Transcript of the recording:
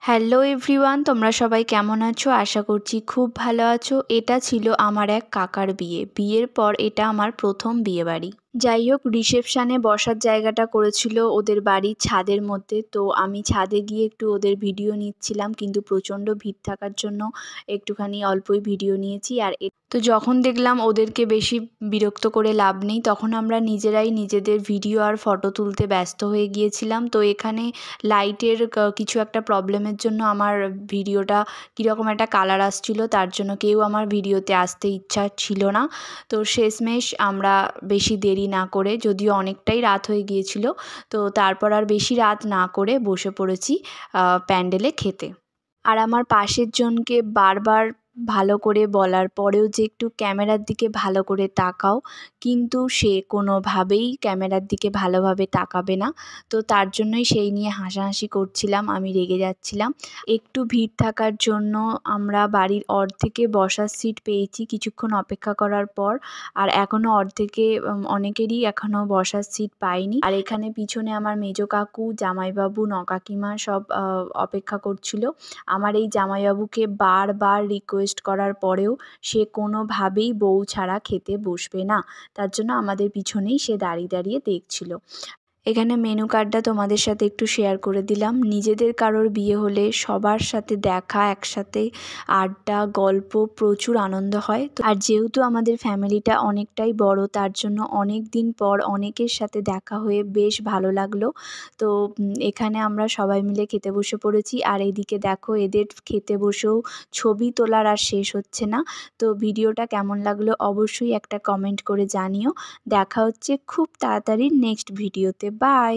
Hello everyone, তোমরা সবাই কেমন আছো? আশা করছি খুব ভালো আছো। এটা ছিল আমার এক কাকার বিয়ে। বিয়ের পর এটা আমার প্রথম বিয়েবাড়ি। যাই হোক, রিসেপশানে বসার জায়গাটা করেছিল ওদের বাড়ির ছাদের মধ্যে। তো আমি ছাদে গিয়ে একটু ওদের ভিডিও নিচ্ছিলাম, কিন্তু প্রচণ্ড ভিড় থাকার জন্য একটুখানি অল্পই ভিডিও নিয়েছি। আর তো যখন দেখলাম ওদেরকে বেশি বিরক্ত করে লাভ নেই, তখন আমরা নিজেরাই নিজেদের ভিডিও আর ফটো তুলতে ব্যস্ত হয়ে গিয়েছিলাম। তো এখানে লাইটের কিছু একটা প্রবলেমের জন্য আমার ভিডিওটা কীরকম একটা কালার আসছিল, তার জন্য কেউ আমার ভিডিওতে আসতে ইচ্ছা ছিল না। তো শেষমেশ আমরা বেশি দেরি না করে, যদিও অনেকটাই রাত হয়ে গিয়েছিল, তো তারপর আর বেশি রাত না করে বসে পড়েছি প্যান্ডেলে খেতে। আর আমার পাশের জনকে বারবার ভালো করে বলার পরেও যে একটু ক্যামেরার দিকে ভালো করে তাকাও, কিন্তু সে কোনোভাবেই ক্যামেরার দিকে ভালোভাবে তাকাবে না। তো তার জন্যই সেই নিয়ে হাসাহাসি করছিলাম, আমি রেগে যাচ্ছিলাম। একটু ভিড় থাকার জন্য আমরা বাড়ির অর্ধেকে বসার সিট পেয়েছি কিছুক্ষণ অপেক্ষা করার পর। আর এখনও অর্ধেকে অনেকেরই এখনও বসার সিট পায়নি। আর এখানে পিছনে আমার মেজো কাকু, জামাইবাবু, নকাকিমা সব অপেক্ষা করছিল। আমার এই জামাইবাবুকে বারবার রিকোয়েস্ট করার পরেও সে কোনোভাবেই বউ ছাড়া খেতে বসবে না। তার জন্য আমাদের পিছনেই সে দাঁড়িয়ে দাঁড়িয়ে দেখছিল। এখানে মেনু কার্ডটা তোমাদের সাথে একটু শেয়ার করে দিলাম। নিজেদের কারোর বিয়ে হলে সবার সাথে দেখা, একসাথে আড্ডা, গল্প, প্রচুর আনন্দ হয়। তো আর যেহেতু আমাদের ফ্যামিলিটা অনেকটাই বড়, তার জন্য অনেক দিন পর অনেকের সাথে দেখা হয়ে বেশ ভালো লাগলো। তো এখানে আমরা সবাই মিলে খেতে বসে পড়েছি। আর এদিকে দেখো, এদের খেতে বসেও ছবি তোলার আর শেষ হচ্ছে না। তো ভিডিওটা কেমন লাগলো অবশ্যই একটা কমেন্ট করে জানিও। দেখা হচ্ছে খুব তাড়াতাড়ি নেক্সট ভিডিওতে। বাই।